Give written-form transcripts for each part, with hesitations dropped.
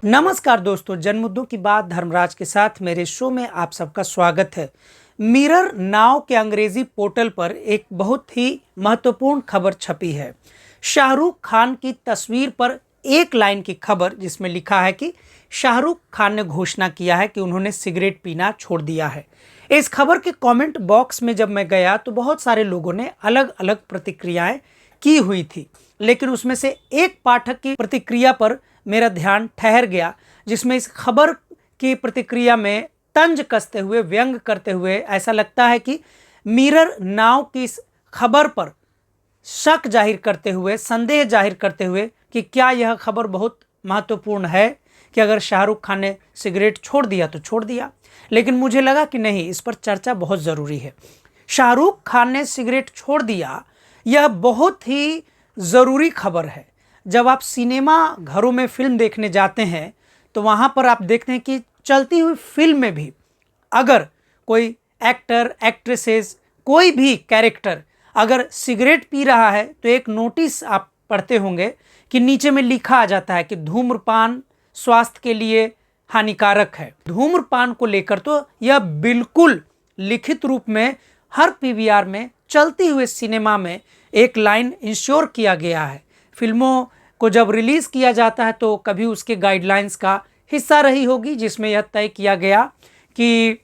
नमस्कार दोस्तों, जन मुद्दों की बात धर्मराज के साथ मेरे शो में आप सबका स्वागत है। मिरर नाउ के अंग्रेजी पोर्टल पर एक बहुत ही महत्वपूर्ण खबर छपी है। शाहरुख खान की तस्वीर पर एक लाइन की खबर जिसमें लिखा है कि शाहरुख खान ने घोषणा किया है कि उन्होंने सिगरेट पीना छोड़ दिया है। इस खबर के कमेंट बॉक्स में जब मैं गया तो बहुत सारे लोगों ने अलग अलग प्रतिक्रियाएं की हुई थी, लेकिन उसमें से एक पाठक की प्रतिक्रिया पर मेरा ध्यान ठहर गया, जिसमें इस खबर की प्रतिक्रिया में तंज कसते हुए, व्यंग करते हुए ऐसा लगता है कि मिरर नाउ की इस खबर पर शक जाहिर करते हुए, संदेह जाहिर करते हुए कि क्या यह खबर बहुत महत्वपूर्ण है कि अगर शाहरुख खान ने सिगरेट छोड़ दिया तो छोड़ दिया। लेकिन मुझे लगा कि नहीं, इस पर चर्चा बहुत ज़रूरी है। शाहरुख खान ने सिगरेट छोड़ दिया, यह बहुत ही ज़रूरी खबर है। जब आप सिनेमा घरों में फिल्म देखने जाते हैं तो वहाँ पर आप देखते हैं कि चलती हुई फिल्म में भी अगर कोई एक्टर, एक्ट्रेसेस, कोई भी कैरेक्टर अगर सिगरेट पी रहा है तो एक नोटिस आप पढ़ते होंगे कि नीचे में लिखा आ जाता है कि धूम्रपान स्वास्थ्य के लिए हानिकारक है। धूम्रपान को लेकर तो यह बिल्कुल लिखित रूप में हर पीवीआर में, चलती हुए सिनेमा में एक लाइन इंश्योर किया गया है। फिल्मों को जब रिलीज़ किया जाता है तो कभी उसके गाइडलाइंस का हिस्सा रही होगी, जिसमें यह तय किया गया कि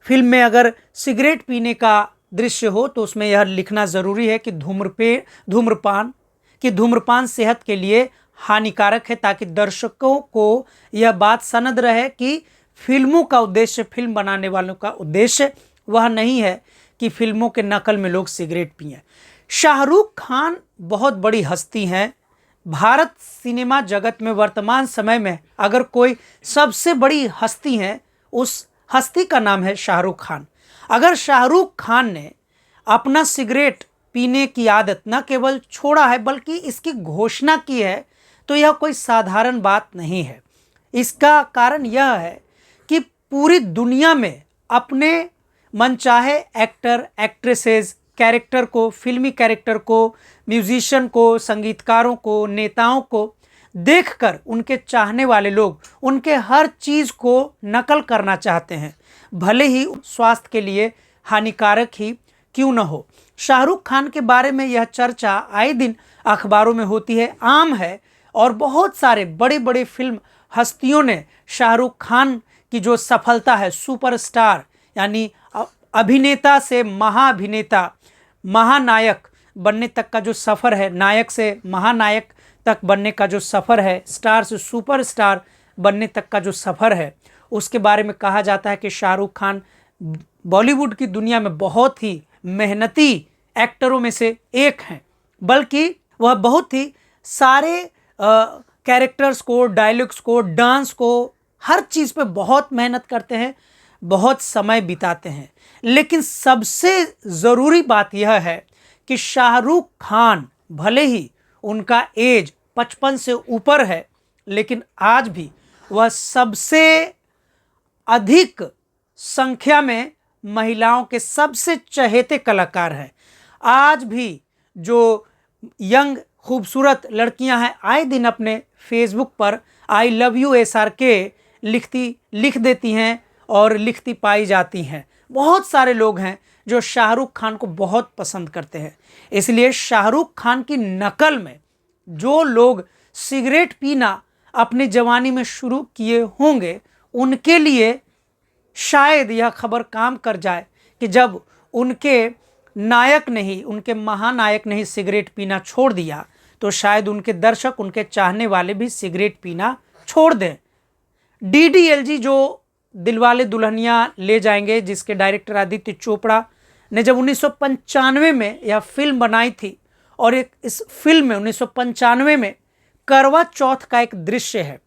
फिल्म में अगर सिगरेट पीने का दृश्य हो तो उसमें यह लिखना ज़रूरी है कि धूम्रपान सेहत के लिए हानिकारक है, ताकि दर्शकों को यह बात सनद रहे कि फिल्मों का उद्देश्य, फिल्म बनाने वालों का उद्देश्य वह नहीं है कि फिल्मों के नकल में लोग सिगरेट पिएं। शाहरुख खान बहुत बड़ी हस्ती हैं। भारत सिनेमा जगत में वर्तमान समय में अगर कोई सबसे बड़ी हस्ती है, उस हस्ती का नाम है शाहरुख खान। अगर शाहरुख खान ने अपना सिगरेट पीने की आदत न केवल छोड़ा है बल्कि इसकी घोषणा की है तो यह कोई साधारण बात नहीं है। इसका कारण यह है कि पूरी दुनिया में अपने मनचाहे एक्टर, एक्ट्रेसेस, कैरेक्टर को, फिल्मी कैरेक्टर को, म्यूजिशियन को, संगीतकारों को, नेताओं को देखकर उनके चाहने वाले लोग उनके हर चीज़ को नकल करना चाहते हैं, भले ही स्वास्थ्य के लिए हानिकारक ही क्यों न हो। शाहरुख खान के बारे में यह चर्चा आए दिन अखबारों में होती है, आम है, और बहुत सारे बड़े बड़े फिल्म हस्तियों ने शाहरुख खान की जो सफलता है, सुपरस्टार यानी अभिनेता से महाअभिनेता, महानायक बनने तक का जो सफ़र है, नायक से महानायक तक बनने का जो सफ़र है, स्टार से सुपरस्टार बनने तक का जो सफ़र है, उसके बारे में कहा जाता है कि शाहरुख खान बॉलीवुड की दुनिया में बहुत ही मेहनती एक्टरों में से एक हैं। बल्कि वह बहुत ही सारे कैरेक्टर्स को, डायलॉग्स को, डांस को, हर चीज़ पे बहुत मेहनत करते हैं, बहुत समय बिताते हैं। लेकिन सबसे ज़रूरी बात यह है कि शाहरुख खान भले ही उनका एज 55 से ऊपर है, लेकिन आज भी वह सबसे अधिक संख्या में महिलाओं के सबसे चहेते कलाकार हैं। आज भी जो यंग खूबसूरत लड़कियां हैं, आए दिन अपने फेसबुक पर आई लव यू SRK लिख देती हैं और लिखती पाई जाती हैं। बहुत सारे लोग हैं जो शाहरुख खान को बहुत पसंद करते हैं। इसलिए शाहरुख खान की नकल में जो लोग सिगरेट पीना अपनी जवानी में शुरू किए होंगे, उनके लिए शायद यह खबर काम कर जाए कि जब उनके नायक ने ही, उनके महानायक ने ही सिगरेट पीना छोड़ दिया तो शायद उनके दर्शक, उनके चाहने वाले भी सिगरेट पीना छोड़ दें। DDLG जो दिलवाले दुल्हनिया ले जाएंगे, जिसके डायरेक्टर आदित्य चोपड़ा ने जब 1995 में यह फिल्म बनाई थी, और इस फिल्म में 1995 में करवा चौथ का एक दृश्य है।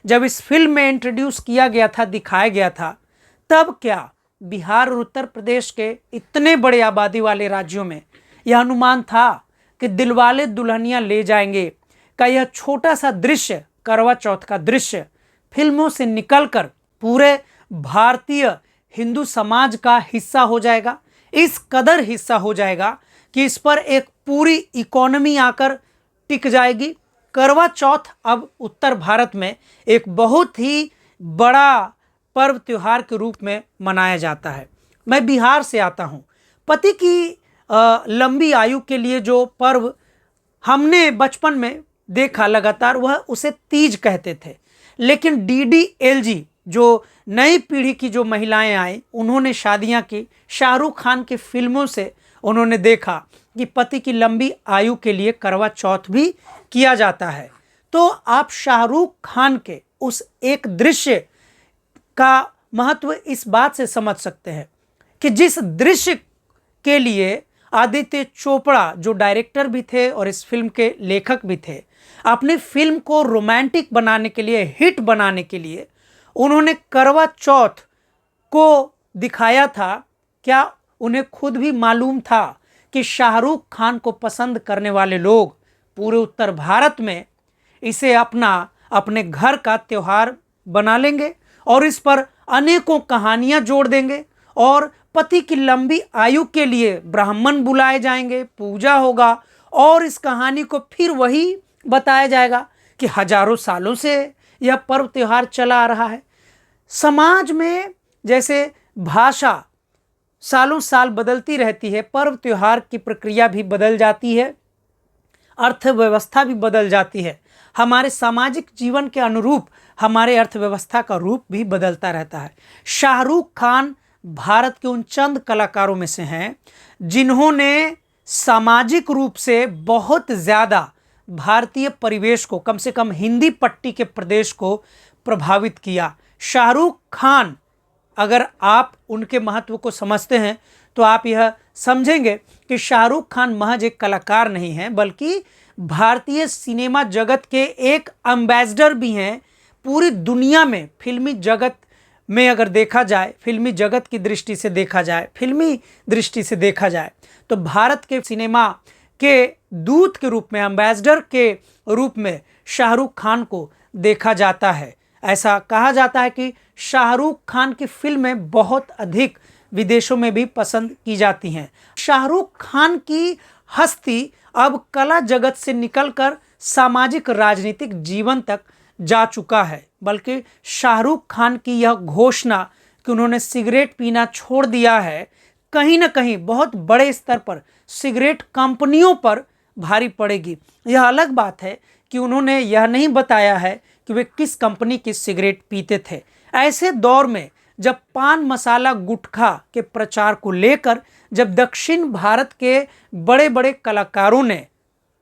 जब इस फिल्म में इंट्रोड्यूस किया गया था, दिखाया गया था, तब क्या बिहार और उत्तर प्रदेश के इतने बड़े आबादी वाले राज्यों में यह अनुमान था कि दिलवाले दुल्हनिया ले जाएंगे का यह छोटा सा दृश्य, करवा चौथ का दृश्य, फिल्मों से निकलकर पूरे भारतीय हिंदू समाज का हिस्सा हो जाएगा। इस कदर हिस्सा हो जाएगा कि इस पर एक पूरी इकोनॉमी आकर टिक जाएगी। करवा चौथ अब उत्तर भारत में एक बहुत ही बड़ा पर्व त्योहार के रूप में मनाया जाता है। मैं बिहार से आता हूँ। पति की लंबी आयु के लिए जो पर्व हमने बचपन में देखा लगातार, वह उसे तीज कहते थे। लेकिन DDLG जो नई पीढ़ी की जो महिलाएं आई, उन्होंने शादियां की, शाहरुख खान की फिल्मों से उन्होंने देखा कि पति की लंबी आयु के लिए करवा चौथ भी किया जाता है। तो आप शाहरुख खान के उस एक दृश्य का महत्व इस बात से समझ सकते हैं कि जिस दृश्य के लिए आदित्य चोपड़ा, जो डायरेक्टर भी थे और इस फिल्म के लेखक भी थे, अपनी फिल्म को रोमांटिक बनाने के लिए, हिट बनाने के लिए उन्होंने करवा चौथ को दिखाया था। क्या उन्हें खुद भी मालूम था कि शाहरुख खान को पसंद करने वाले लोग पूरे उत्तर भारत में इसे अपने घर का त्योहार बना लेंगे और इस पर अनेकों कहानियां जोड़ देंगे और पति की लंबी आयु के लिए ब्राह्मण बुलाए जाएंगे, पूजा होगा और इस कहानी को फिर वही बताया जाएगा कि हजारों सालों से यह पर्व त्योहार चला आ रहा है। समाज में जैसे भाषा सालों साल बदलती रहती है, पर्व त्योहार की प्रक्रिया भी बदल जाती है, अर्थव्यवस्था भी बदल जाती है। हमारे सामाजिक जीवन के अनुरूप हमारे अर्थव्यवस्था का रूप भी बदलता रहता है। शाहरुख खान भारत के उन चंद कलाकारों में से हैं जिन्होंने सामाजिक रूप से बहुत ज़्यादा भारतीय परिवेश को, कम से कम हिंदी पट्टी के प्रदेश को प्रभावित किया। शाहरुख खान, अगर आप उनके महत्व को समझते हैं तो आप यह समझेंगे कि शाहरुख खान महज एक कलाकार नहीं हैं, बल्कि भारतीय सिनेमा जगत के एक एम्बेसडर भी हैं। पूरी दुनिया में फिल्मी जगत में अगर देखा जाए, फिल्मी जगत की दृष्टि से देखा जाए, फिल्मी दृष्टि से देखा जाए तो भारत के सिनेमा के दूत के रूप में, एम्बेसडर के रूप में शाहरुख खान को देखा जाता है। ऐसा कहा जाता है कि शाहरुख खान की फिल्में बहुत अधिक विदेशों में भी पसंद की जाती हैं। शाहरुख खान की हस्ती अब कला जगत से निकलकर सामाजिक राजनीतिक जीवन तक जा चुका है। बल्कि शाहरुख खान की यह घोषणा कि उन्होंने सिगरेट पीना छोड़ दिया है, कहीं ना कहीं बहुत बड़े स्तर पर सिगरेट कंपनियों पर भारी पड़ेगी। यह अलग बात है कि उन्होंने यह नहीं बताया है कि वे किस कंपनी की सिगरेट पीते थे। ऐसे दौर में जब पान मसाला गुटखा के प्रचार को लेकर जब दक्षिण भारत के बड़े बड़े कलाकारों ने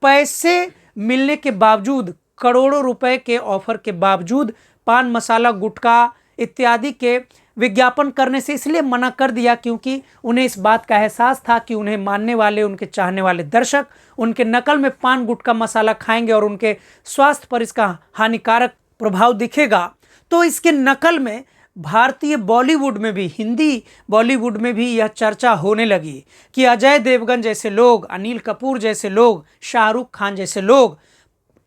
पैसे मिलने के बावजूद, करोड़ों रुपए के ऑफर के बावजूद पान मसाला गुटखा इत्यादि के विज्ञापन करने से इसलिए मना कर दिया क्योंकि उन्हें इस बात का एहसास था कि उन्हें मानने वाले, उनके चाहने वाले दर्शक उनके नकल में पान गुटखा मसाला खाएंगे और उनके स्वास्थ्य पर इसका हानिकारक प्रभाव दिखेगा। तो इसके नकल में भारतीय बॉलीवुड में भी, हिंदी बॉलीवुड में भी यह चर्चा होने लगी कि अजय देवगन जैसे लोग, अनिल कपूर जैसे लोग, शाहरुख खान जैसे लोग,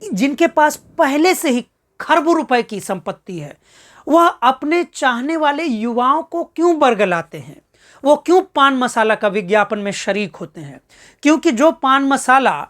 जिनके पास पहले से ही खरबों रुपए की संपत्ति है, वह अपने चाहने वाले युवाओं को क्यों बरगलाते हैं, वो क्यों पान मसाला का विज्ञापन में शरीक होते हैं। क्योंकि जो पान मसाला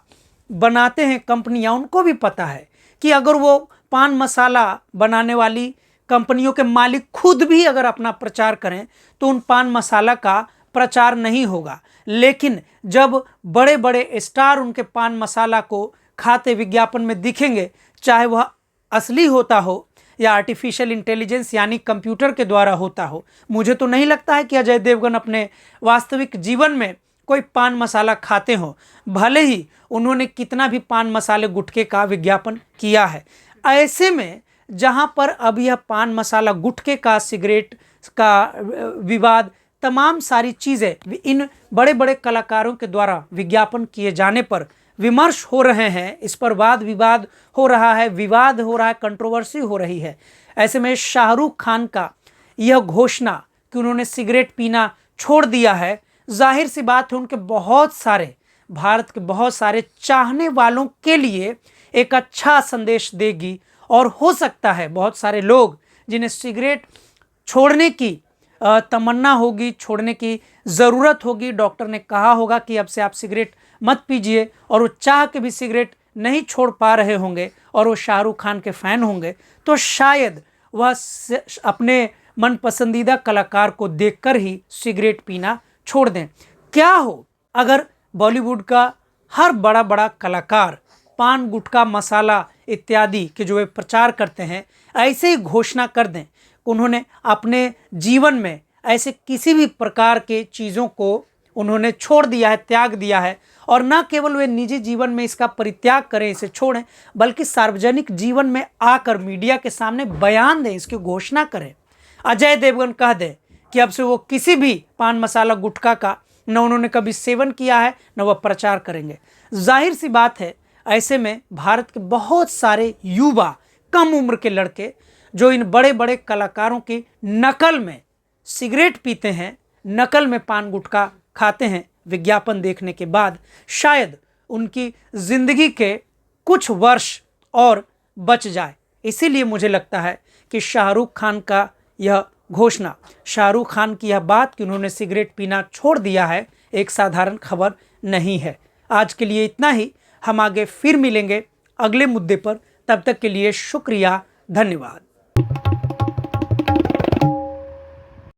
बनाते हैं कंपनियां, उनको भी पता है कि अगर वो पान मसाला बनाने वाली कंपनियों के मालिक खुद भी अगर अपना प्रचार करें तो उन पान मसाला का प्रचार नहीं होगा। लेकिन जब बड़े बड़े स्टार उनके पान मसाला को खाते विज्ञापन में दिखेंगे, चाहे वह असली होता हो या आर्टिफिशियल इंटेलिजेंस यानी कंप्यूटर के द्वारा होता हो, मुझे तो नहीं लगता है कि अजय देवगन अपने वास्तविक जीवन में कोई पान मसाला खाते हो, भले ही उन्होंने कितना भी पान मसाले गुटखे का विज्ञापन किया है। ऐसे में जहां पर अब यह पान मसाला गुटखे का, सिगरेट का विवाद, तमाम सारी चीज़ें इन बड़े बड़े कलाकारों के द्वारा विज्ञापन किए जाने पर विमर्श हो रहे हैं, इस पर वाद विवाद हो रहा है, विवाद हो रहा है, कंट्रोवर्सी हो रही है। ऐसे में शाहरुख खान का यह घोषणा कि उन्होंने सिगरेट पीना छोड़ दिया है, जाहिर सी बात है उनके बहुत सारे, भारत के बहुत सारे चाहने वालों के लिए एक अच्छा संदेश देगी। और हो सकता है बहुत सारे लोग जिन्हें सिगरेट छोड़ने की तमन्ना होगी, छोड़ने की ज़रूरत होगी, डॉक्टर ने कहा होगा कि अब से आप सिगरेट मत पीजिए और वो चाह के भी सिगरेट नहीं छोड़ पा रहे होंगे और वो शाहरुख खान के फ़ैन होंगे, तो शायद वह अपने मन पसंदीदा कलाकार को देखकर ही सिगरेट पीना छोड़ दें। क्या हो अगर बॉलीवुड का हर बड़ा बड़ा कलाकार पान, गुटखा, मसाला इत्यादि के जो वे प्रचार करते हैं, ऐसे ही घोषणा कर दें। उन्होंने अपने जीवन में ऐसे किसी भी प्रकार के चीज़ों को उन्होंने छोड़ दिया है, त्याग दिया है, और न केवल वे निजी जीवन में इसका परित्याग करें, इसे छोड़ें, बल्कि सार्वजनिक जीवन में आकर मीडिया के सामने बयान दें, इसकी घोषणा करें। अजय देवगन कह दें कि अब से वो किसी भी पान, मसाला, गुटखा का न उन्होंने कभी सेवन किया है, न वह प्रचार करेंगे। जाहिर सी बात है, ऐसे में भारत के बहुत सारे युवा, कम उम्र के लड़के जो इन बड़े बड़े कलाकारों की नकल में सिगरेट पीते हैं, नकल में पान गुटखा खाते हैं, विज्ञापन देखने के बाद शायद उनकी ज़िंदगी के कुछ वर्ष और बच जाए। इसीलिए मुझे लगता है कि शाहरुख खान का यह घोषणा, शाहरुख खान की यह बात कि उन्होंने सिगरेट पीना छोड़ दिया है, एक साधारण खबर नहीं है। आज के लिए इतना ही, हम आगे फिर मिलेंगे अगले मुद्दे पर। तब तक के लिए शुक्रिया, धन्यवाद।